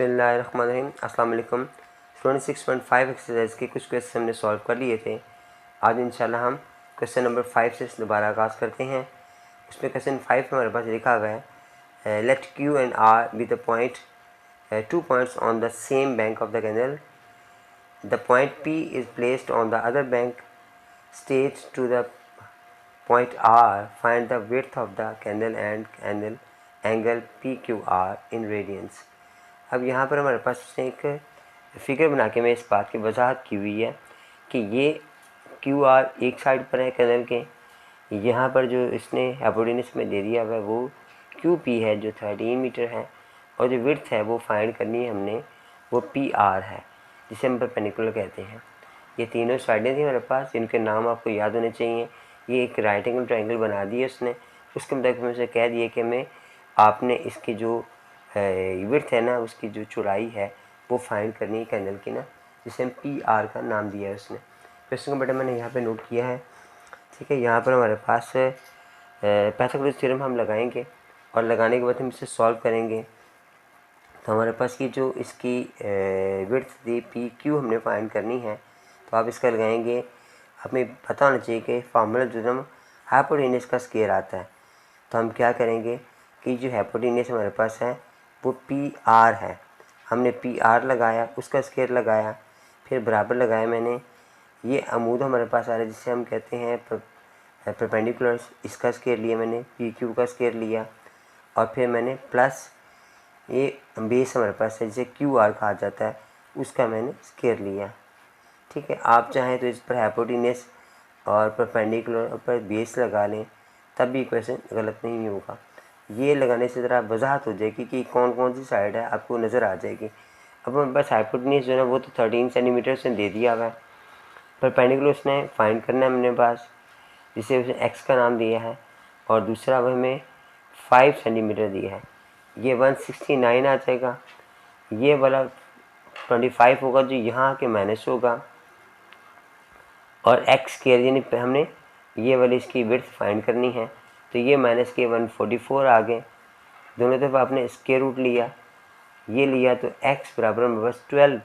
बिस्मिल्लाहिर्रहमानिर्रहीम। अस्सलाम वालेकुम। 26.5 एक्सरसाइज के कुछ क्वेश्चन हमने सॉल्व कर लिए थे। आज इंशाल्लाह हम क्वेश्चन नंबर 5 से दोबारा आगाज़ करते हैं। उसमें क्वेश्चन 5 में हमारे पास लिखा हुआ है let Q and R be the point 2 points on the same bank of the canal. The point P is placed on the other bank. State to the point R find the width of the canal and angle P Q R in radians. अब यहाँ पर हमारे पास उसने एक figure बना के मैं इस बात की वजाहत की हुई है कि ये क्यू आर एक साइड पर है कैंडल के, यहाँ पर जो इसने हाइपोटेन्यूज में दे दिया हुआ है वो क्यू पी है जो 13 मीटर है, और जो विड्थ है वो फाइंड करनी है हमने, वो पी आर है जिसे हम परपेंडिकुलर कहते हैं। ये तीनों साइडें थी हमारे पास, इनके नाम आपको याद होने चाहिए। ये एक राइट एंगल ट्रायंगल बना दिया उसने, उसके मुताबिक मैं उसे कह दिया कि मैं आपने इसकी जो विड्थ है ना, उसकी जो चौड़ाई है वो फाइंड करनी है कैंडल की ना, जिसे हम पी आर का नाम दिया है उसने। क्वेश्चन का बेटा मैंने यहाँ पे नोट किया है, ठीक है। यहाँ पर हमारे पास पाइथागोरस थ्योरम हम लगाएंगे और लगाने के बाद हम इसे सॉल्व करेंगे। तो हमारे पास ये जो इसकी विड्थ थी पी क्यू हमने फाइंड करनी है, तो आप इसका लगाएंगे। हमें पता होना चाहिए कि फार्मूला जो हाइपोटेन्यूज का स्क्वायर आता है। तो हम क्या करेंगे कि जो हाइपोटेन्यूज हमारे पास है वो पी आर है, हमने पी आर लगाया, उसका स्क्वायर लगाया, फिर बराबर लगाया मैंने। ये अमूद हमारे पास आ रहा है जिसे हम कहते हैं परपेंडिकुलर, इसका स्क्वायर लिया मैंने, पी क्यू का स्क्वायर लिया, और फिर मैंने प्लस ये बेस हमारे पास है जिसे क्यू आर कहा जाता है, उसका मैंने स्क्वायर लिया, ठीक है। आप चाहें तो इस पर हाइपोटेन्यूज और परपेंडिकुलर पर बेस लगा लें, तब भी क्वेश्चन गलत नहीं होगा। ये लगाने से ज़रा वजाहत हो जाएगी कि कौन कौन सी साइड है, आपको नज़र आ जाएगी। अब हमारे पास हाइपोटेन्यूज जो है वो तो 13 सेंटीमीटर से दे दिया हुआ है। परपेंडिकुलर उसने फाइंड करना है हमने पास, जिसे उसने एक्स का नाम दिया है, और दूसरा वह हमें 5 सेंटीमीटर दिया है। ये 169 आ जाएगा। ये वाला 25 होगा जो यहाँ के माइनस होगा, और एक्स के यानी हमने ये वाली इसकी विड्थ फाइंड करनी है, तो ये माइनस के 144 आ गए। दोनों तरफ आपने स्क्वायर रूट लिया, ये लिया, तो x बराबर में बस 12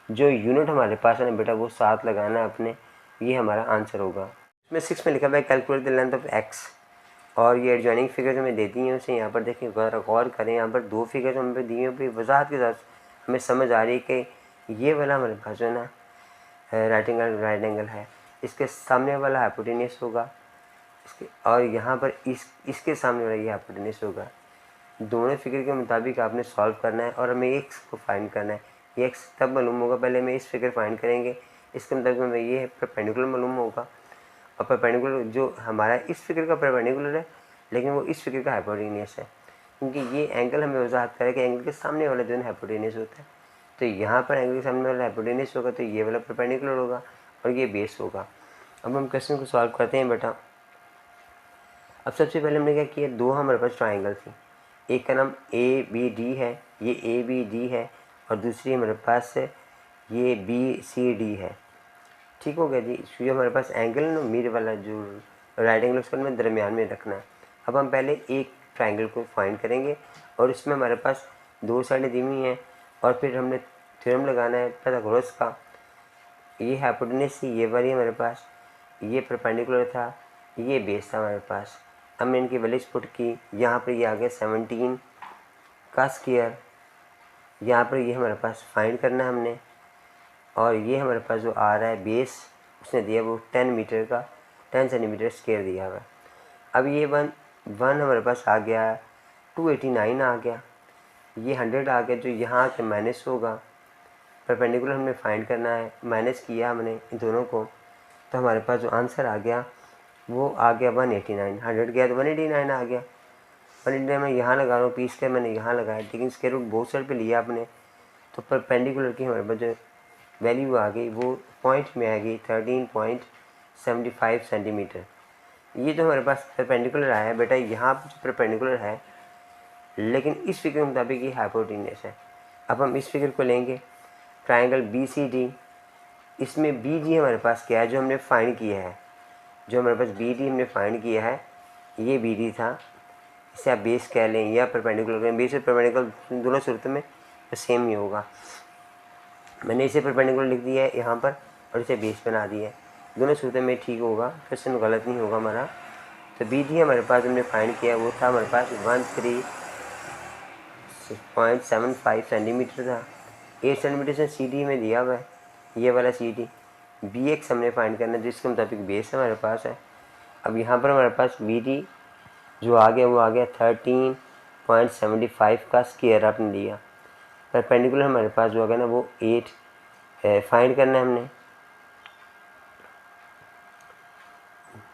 जो यूनिट हमारे पास है ना बेटा वो 7 लगाना है अपने, ये हमारा आंसर होगा। इसमें 6 में लिखा हुआ है calculate the length of x, और ये एडजॉइनिंग फिगर जो मैं दे दी है उसे यहाँ पर देखें, गौर करें। यहाँ पर दो फिगर हमें पे दी हुई वजाहत के साथ हमें समझ आ रही है कि ये वाला हमारे पास जो है ना राइट एंगल है, इसके सामने वाला हाइपोटेन्यूज होगा इसके, और यहाँ पर इसके सामने वाला ये हाइपोटेन्यूज होगा। दोनों फिगर के मुताबिक आपने सॉल्व करना है और हमें एक्स को फाइंड करना है। ये एक्स तब मालूम होगा, पहले हमें इस फिगर फाइंड करेंगे, इसके मुताबिक हमें ये परपेंडिकुलर मालूम होगा, और परपेंडिकुलर जो हमारा इस फिगर का परपेंडिकुलर है लेकिन वो इस फिगर का हाइपोटेन्यूज है, क्योंकि ये एंगल हमें वजाहत करे कि एंगल के सामने वाला जो है हाइपोटेन्यूज होता है। तो यहाँ पर एंगल के सामने वाला हाइपोटेन्यूज होगा तो ये वाला परपेंडिकुलर होगा और ये बेस होगा। अब हम क्वेश्चन को सॉल्व करते हैं बेटा। अब सबसे पहले हमने क्या किया, दो हमारे पास ट्राइंगल थी, एक का नाम ए बी डी है, ये ए बी डी है, और दूसरी हमारे पास ये बी सी डी है, ठीक हो गया जी। जो हमारे पास एंगल है ना मिड वाला जो राइट एंगल उसको हमें दरमियान में रखना है। अब हम पहले एक ट्राइंगल को फाइंड करेंगे और इसमें हमारे पास दो साइडें दी हुई हैं, और फिर हमने थ्योरम लगाना है पाइथागोरस का। ये हाइपोटेन्यूज थी ये वाली हमारे पास, ये परपेंडिकुलर था, ये बेस था हमारे पास। हमने इनकी वैल्यूज पुट की, यहाँ पर ये आ गया 17 का स्क्वायर, यहाँ पर ये हमारे पास फाइंड करना है हमने, और ये हमारे पास जो आ रहा है बेस उसने दिया वो 10 मीटर का 10 सेंटीमीटर स्क्वायर दिया हुआ है। अब ये वन हमारे पास आ गया, 289 आ गया, ये 100 आ गया, जो यहाँ के माइनस होगा, परपेंडिकुलर हमने फाइंड करना है, माइनस किया हमने इन दोनों को, तो हमारे पास जो आंसर आ गया वो आ गया 189। 100 गया तो 189 आ गया। 189 मैं यहाँ लगा रहा हूँ, पीस के मैंने यहाँ लगाया, लेकिन स्क्वायर रूट बोथ साइड पे लिया आपने, तो परपेंडिकुलर की हमारे पास जो वैल्यू आ गई वो पॉइंट में आ गई 13.75 सेंटीमीटर। ये जो हमारे पास परपेंडिकुलर आया है बेटा, यहाँ पर जो परपेंडिकुलर है लेकिन इस फिगर के मुताबिक ये हाइपोटेन्यूज है। अब हम इस फिगर को लेंगे, ट्राइंगल बी सी डी, इसमें बी डी हमारे पास क्या है जो हमने फाइंड किया है, जो हमारे पास बी डी हमने फाइंड किया है, ये बी डी था, इसे आप बेस कह लें या परपेंडिकुलर कहें। बेस और परपेंडिकुलर दोनों सूरत में तो सेम ही होगा। मैंने इसे परपेंडिकुलर लिख दिया है यहाँ पर और इसे बेस बना दिया है। दोनों सूरतें में ठीक होगा, क्वेश्चन गलत नहीं होगा हमारा। तो बी डी हमारे पास हमने फाइंड किया, वो था हमारे पास 13.75 सेंटीमीटर था। 8 सेंटीमीटर से सी डी में दिया हुआ है, ये वाला सी डी। बी एक्स हमने फाइंड करना है जिसके मुताबिक बेस हमारे पास है। अब यहाँ पर हमारे पास बी डी जो आ गया वो आ गया 13.75 का स्क्वायर आपने लिया। परपेंडिकुलर हमारे पास जो आ गया ना वो 8 फाइंड करना है हमने।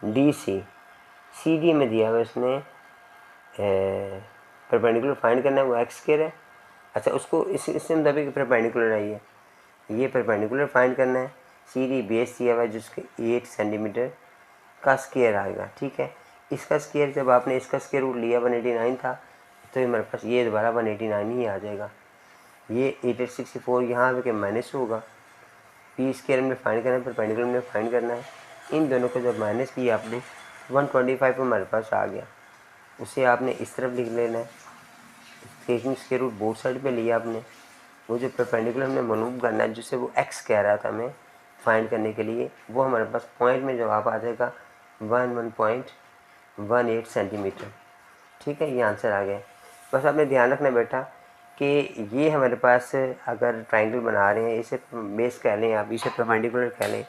डी सी डी में दिया हुआ इसने परपेंडिकुलर फाइंड करना है, वो एक्स स्क्वायर है। अच्छा, उसको इससे मुताबिक परपेंडिकुलर आई है, ये परपेंडिकुलर फाइंड करना है। सी डी बेस दिया हुआ है जिसके 8 सेंटीमीटर का स्क्वायर आएगा। ठीक है, इसका स्क्वायर जब आपने इसका स्क्वायर रूट लिया 189 था, तो हमारे पास ये दोबारा 189 ही आ जाएगा। ये 8864 यहाँ पे माइनस होगा। पी स्क्वायर में फाइंड करना है, परपेंडिकुलर में फाइंड करना है। इन दोनों को जब माइनस किया आपने 125 हमारे पास आ गया, उसे आपने इस तरफ लिख लेना है। Taking square root both side पे लिया आपने। वो जो परपेंडिकुलर हमने मालूम करना है जिससे वो एक्स कह रहा था हमें फाइंड करने के लिए, वो हमारे पास पॉइंट में जवाब आ जाएगा 11.18 सेंटीमीटर। ठीक है, ये आंसर आ गया। बस आपने ध्यान रखना बेटा कि ये हमारे पास अगर ट्राइंगल बना रहे हैं, इसे बेस कह लें आप, इसे परपेंडिकुलर कह लें,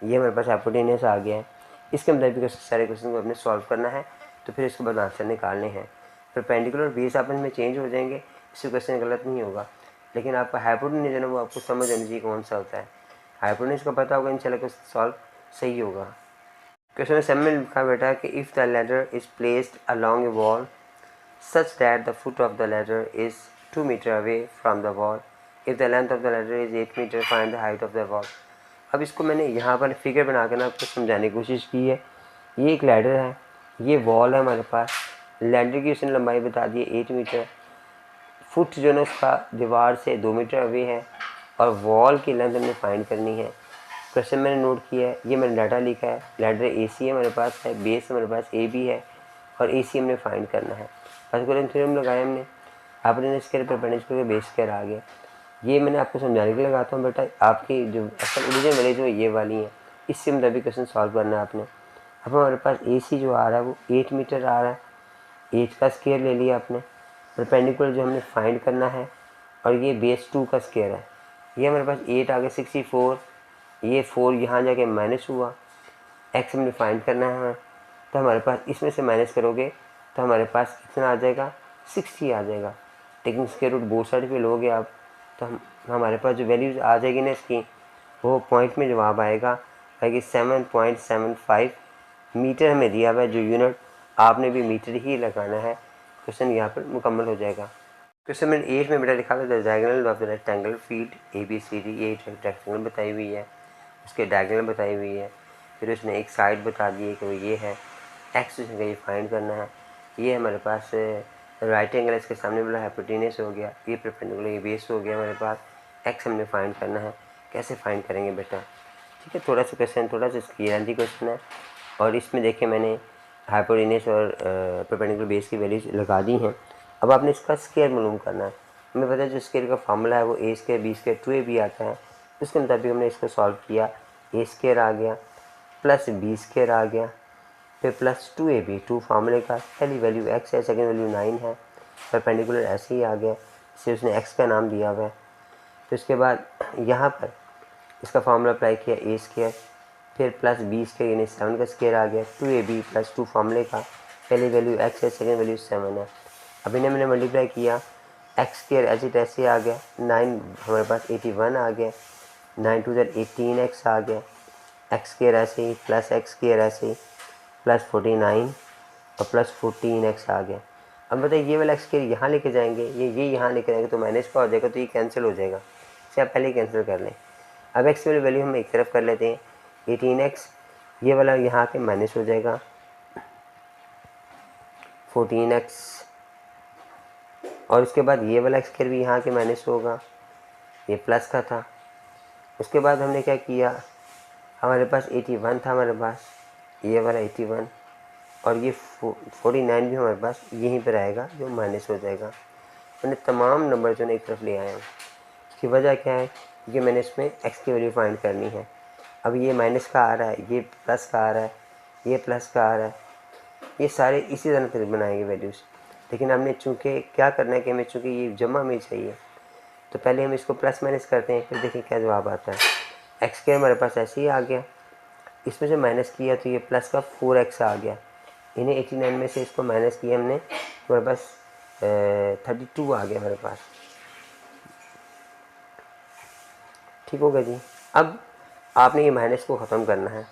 ये हमारे पास हाइपोटेनस आ गया है। इसके मुताबिक सारे क्वेश्चन को अपने सॉल्व करना है, तो फिर इसके बाद आंसर निकालने हैं। परपेंडिकुलर बेस आपस में चेंज हो जाएंगे, इससे क्वेश्चन गलत नहीं होगा। लेकिन आपका हाइपोटेनस है ना, वो आपको समझ आनी चाहिए कौन सा होता है। हाइपोटेनस का पता होगा, इंशाल्लाह क्वेश्चन सॉल्व सही होगा। क्वेश्चन 7 में लिखा बेटा कि if the ladder is placed along A wall such that the foot of the ladder is 2 meter away from the wall. If the length of the ladder is 8 meter, find the height of the wall. अब इसको मैंने यहाँ पर figure बना कर ना आपको समझाने की कोशिश की है। ये एक लैडर है, ये वॉल है हमारे पास। लैडर की उसने लंबाई बता दी है 8 मीटर। फुट जो है उसका दीवार से 2 मीटर अवे है और वॉल की लेंथ हमने फाइंड करनी है। क्वेश्चन मैंने नोट किया है, ये मैंने डाटा लिखा है। लैडर ए सी है हमारे पास है, बेस हमारे पास ए बी है और ए सी हमने फाइंड करना है। पाइथागोरियन थ्योरम लगाया हमने, आपने स्क्वायर परपेंडिकुलर बेस स्क्वायर आ गया। ये मैंने आपको समझाने के लिए लगाता हूँ बेटा, आपकी जो असल ओरिजिनल वाली जो ये वाली है, इससे मुताबिक क्वेश्चन सॉल्व करना है आपने। अब हमारे पास ए सी जो आ रहा है वो 8 मीटर आ रहा है, 8 का स्क्वायर ले लिया आपने। परपेंडिकुलर जो हमने फाइंड करना है और ये बेस 2 का स्क्वायर है। ये हमारे पास 8 आ गया 64, ये 4 यहाँ जाके माइनस हुआ, एक्स हमने फाइंड करना है हमें। तो हमारे पास इसमें से माइनस करोगे तो हमारे पास कितना आ जाएगा, 60 आ जाएगा। Taking square root both side पे लोगे आप, तो हमारे पास जो वैल्यूज आ जाएगी ना इसकी, वो पॉइंट में जवाब आएगा कि 7.75 मीटर हमें दिया हुआ है। जो यूनिट आपने भी मीटर ही लगाना है। क्वेश्चन यहाँ पर मुकम्मल हो जाएगा। क्वेश्चन नंबर 8 में बेटा लिखा हुआ है diagonal of the rectangle field ABCD। ये रेक्टेंगल बताई हुई है, उसके डायगोनल बताई हुई है। फिर उसने एक साइड बता दी है कि वो ये है, एक्स उसने ये फाइंड करना है। ये हमारे पास राइट एंगल, इसके सामने वाला हाइपोटेनस हो गया, ये परपेंडिकुलर, ये बेस हो गया हमारे पास। एक्स हमने फाइंड करना है, कैसे फाइंड करेंगे बेटा। ठीक है, थोड़ा सा क्वेश्चन, थोड़ा सा लेंथी क्वेश्चन है। और इसमें देखिए मैंने हाइपोटेनस और परपेंडिकुलर बेस की वैल्यूज लगा दी हैं। अब आपने इसका स्क्वायर मालूम करना है। हमें पता है जो स्क्वायर का फार्मूला है वो ए स्क्वायर बी स्क्वायर 2ab आता है। उसके मुताबिक हमने इसको सॉल्व किया, ए स्क्वायर आ गया प्लस बी स्क्वायर आ गया, फिर प्लस 2ab, 2 फार्मूले का, पहली वैल्यू x है, सेकंड वैल्यू 9 है। परपेंडिकुलर ऐसे ही आ गया, इसे उसने x का नाम दिया हुआ है। फिर उसके बाद यहाँ पर इसका फार्मूला अप्लाई किया, ए स्क्वायर, फिर प्लस बी स्क्वायर यानी 7 का स्क्वायर आ गया, 2ab प्लस 2 फार्मूले का, पहली वैल्यू x है, सेकंड वैल्यू 7 है। अब इन्हें मैंने मल्टीप्लाई किया, एक्स स्क्वायर ऐसे आ गया, 9 हमारे पास 81 आ गया, 9 टू 18x आ गया, एक्स स्क्वायर ऐसे ही प्लस एक्स स्क्वायर ऐसे ही प्लस 49 और प्लस 14x आ गया। अब बताइए ये वाला एक्स स्क्वायर यहाँ लेके जाएंगे, ये यहाँ लेके जाएंगे तो माइनस का हो जाएगा, तो ये कैंसिल हो जाएगा। इसे आप पहले कैंसिल कर लें। अब एक्स वाली वैल्यू हम एक तरफ कर लेते हैं, 18x, ये वाला यहाँ के माइनस हो जाएगा, 14x, और उसके बाद ये वाला एक्स स्क्वायर भी यहाँ के माइनस होगा, ये प्लस का था। उसके बाद हमने क्या किया, हमारे पास 81 था हमारे पास, ये वाला 81, और ये 49 भी हमारे पास यहीं पर आएगा जो माइनस हो जाएगा। मैंने तमाम नंबर जो है एक तरफ ले आया हूँ। इसकी वजह क्या है, क्योंकि मैंने इसमें एक्स की वैल्यू फाइंड करनी है। अब ये माइनस का आ रहा है, ये प्लस का आ रहा है, ये प्लस का आ रहा है, ये सारे इसी तरह से बनाएंगे वैल्यूज़। लेकिन हमने चूँकि क्या करना है कि हमें चूँकि ये जमा में चाहिए, तो पहले हम इसको प्लस माइनस करते हैं, फिर देखिए क्या जवाब आता है। एक्स के हमारे पास ऐसे ही आ गया, इसमें से माइनस किया तो ये प्लस का 4x आ गया। इन्हें 89 में से इसको माइनस किया हमने, हमारे पास 32 आ गया हमारे पास। ठीक होगा जी। अब आपने ये माइनस को ख़त्म करना है,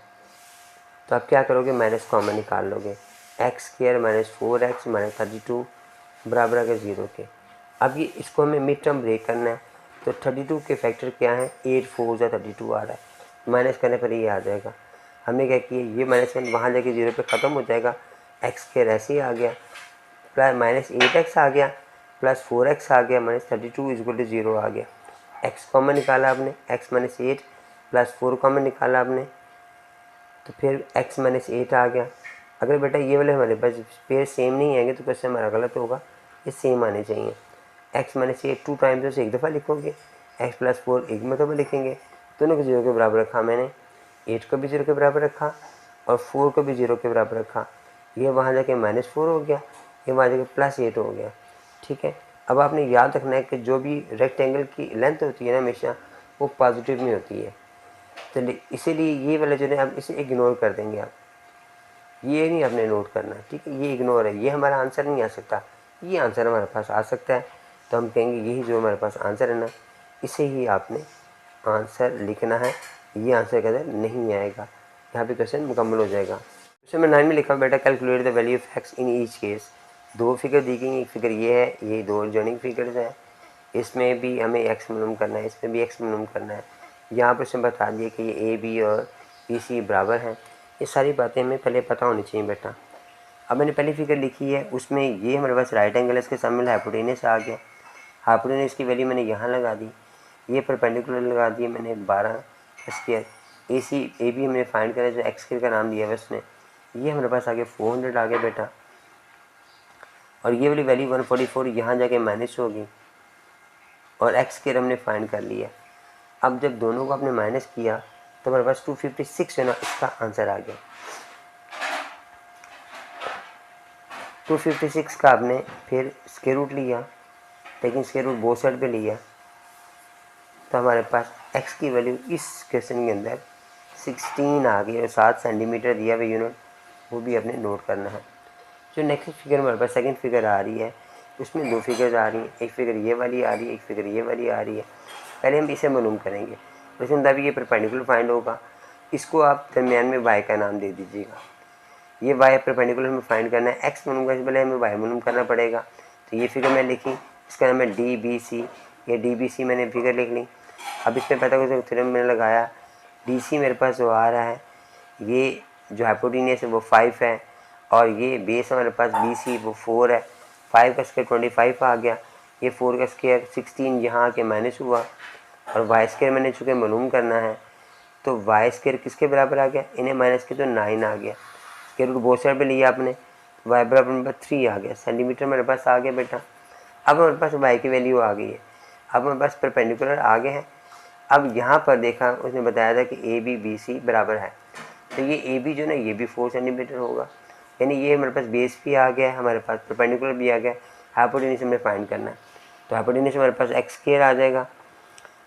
तो आप क्या करोगे, माइनस कॉमन निकाल लोगे। X square minus 4x minus 32 बराबर अगर 0 के। अब ये इसको हमें मिड टर्म ब्रेक करना है, तो 32 के फैक्टर क्या है, 8 4 या 32 आ रहा है, माइनस करने पर ये आ जाएगा। हमने क्या किया, ये माइनस वन वहाँ जाके 0 पे ख़त्म हो जाएगा, एक्स स्क्वायर ऐसे ही आ गया, प्लस माइनस 8x आ गया, प्लस 4x आ गया, माइनस 32 इक्वल टू 0 आ गया। एक्स कॉमन निकाला आपने, एक्स माइनस 8 प्लस 4 कॉमन निकाला आपने, तो फिर x माइनस 8 आ गया। अगर बेटा ये वाले हमारे पास पेयर सेम नहीं आएंगे तो क्वेश्चन हमारा गलत होगा, ये सेम आने चाहिए। x माइनस 8 2 टाइम्स उसे एक दफ़ा लिखोगे, x प्लस 4 एक मतलब लिखेंगे, दोनों को 0 के बराबर रखा मैंने, 8 को भी 0 के बराबर रखा और 4 को भी 0 के बराबर रखा। ये वहाँ जाके -4 हो गया, ये वहाँ जाके +8 हो गया। ठीक है, अब आपने याद रखना है कि जो भी रेक्टेंगल की लेंथ होती है ना हमेशा वो पॉजिटिव में होती है, चलिए इसीलिए ये वाला जो है आप इसे इग्नोर कर देंगे। आप ये नहीं आपने नोट करना, ठीक है, ये इग्नोर है, ये हमारा आंसर नहीं आ सकता, ये आंसर हमारे पास आ सकता है, तो हम कहेंगे यही जो हमारे पास आंसर है ना, इसे ही आपने आंसर लिखना है, ये आंसर के अंदर नहीं आएगा। यहाँ पे क्वेश्चन मुकम्मल हो जाएगा। क्वेश्चन नंबर 9 में लिखा बेटा calculate the value of x in each case. दो फिगर दी गई, एक फिगर ये है, ये दो जॉइनिंग फिगर्स हैं, इसमें भी हमें एक्स मालूम करना है, इसमें भी एक्स मालूम करना है। यहाँ पर उसने बता दिया कि ये ए बी और बी सी बराबर हैं। ये सारी बातें हमें पहले पता होनी चाहिए बेटा। अब मैंने पहली फिगर लिखी है, उसमें ये हमारे पास राइट एंगल है, इसके सामने हाइपोटेनस आ गया, हाइपोटेनस की वैल्यू मैंने यहाँ लगा दी, ये परपेंडिकुलर लगा दिए मैंने 12 square. A C A B हमने फाइंड करा, जो एक्स स्क्वायर का नाम दिया है उसने, ये हमारे पास आगे 400 आ गया बेटा, और ये वाली वैल्यू 144 यहाँ जाके माइनस होगी, और एक्स स्क्वायर हमने फाइंड कर लिया। अब जब दोनों को आपने माइनस किया तो हमारे पास 256 है ना, इसका आंसर आ गया। 256 का आपने फिर स्क्वायर रूट लिया, लेकिन स्क्वायर रूट बोथ साइड पे लिया, तो हमारे पास x की वैल्यू इस क्वेश्चन के अंदर 16 आ गई, और 7 सेंटीमीटर दिया हुआ यूनिट, वो भी आपने नोट करना है। जो नेक्स्ट फिगर हमारे पास सेकंड फिगर आ रही है, उसमें दो फिगर्स आ रही हैं, एक फिगर ये वाली आ रही है, एक फिगर ये वाली आ रही है। पहले हम इसे मालूम करेंगे, वैसे मुताबिक ये परपेंडिकुलर फाइंड होगा, इसको आप दरमियान में y का नाम दे दीजिएगा। ये y परपेंडिकुलर हमें फाइंड करना है, x मालूम करने से पहले हमें y मालूम करना पड़ेगा। तो ये फिगर मैं लिखी, इसका नाम है DBC, ये DBC मैंने फिगर लिख ली। अब इसमें पता कर थ्योरम मैंने लगाया, DC मेरे पास जो आ रहा है, ये जो हाइपोटेनस है वो 5 है, और ये बेस हमारे पास BC वो 4 है, 5 का स्क्वायर 25 आ गया, ये 4 का स्क्वायर 16 यहाँ आके माइनस हुआ, और वाई स्क्वायर मैंने चूँकि मालूम करना है, तो वाई स्क्वायर किसके बराबर आ गया, इन्हें माइनस के तो 9 आ गया, स्क्वायर रूट बोथ साइड पे लिया आपने, वाई बराबर नंबर 3 आ गया, सेंटीमीटर मेरे पास आ गया बेटा। अब हमारे पास वाई की वैल्यू आ गई है, अब हमारे पास परपेंडिकुलर आ गए हैं। अब यहाँ पर देखा, उसने बताया था कि ए बी बी सी बराबर है, तो ये ए बी जो ना ये भी 4 सेंटीमीटर होगा, यानी ये हमारे पास बेस भी आ गया है, हमारे पास परपेंडिकुलर भी आ गया, हाइपोटेनस हमें फाइंड करना है, तो हाइपोटेनस हमारे पास एक्स स्क्वायर आ जाएगा।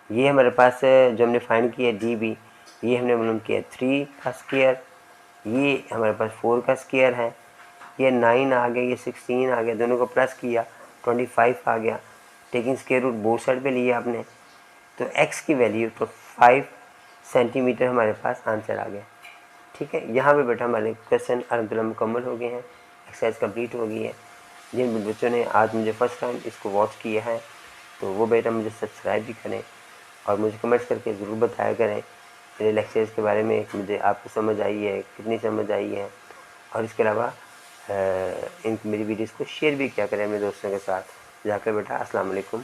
ये हमारे पास जो हमने फाइंड किया डी बी, ये हमने मालूम किया 3 का स्क्वायर, ये हमारे पास 4 का स्क्वायर है, ये 9 आ गया, ये 16 आ गया, दोनों को प्लस किया 25 आ गया, taking square root both side पे लिया आपने, तो x की वैल्यू तो 5 सेंटीमीटर हमारे पास आंसर आ गया। ठीक है, यहाँ पे बेटा हमारे क्वेश्चन अलहमदुलिल्लाह मुकम्मल हो गए हैं, एक्सरसाइज कंप्लीट हो गई है। जिन बच्चों ने आज मुझे फ़र्स्ट टाइम इसको वॉच किया है तो वो बेटा मुझे सब्सक्राइब भी करें, और मुझे कमेंट्स करके ज़रूर बताया करें मेरे लेक्चर्स के बारे में, मुझे आपको समझ आई है, कितनी समझ आई है, और इसके अलावा इन मेरी वीडियोज़ को शेयर भी किया करें मेरे दोस्तों के साथ। जाकर बेटा अस्सलाम वालेकुम।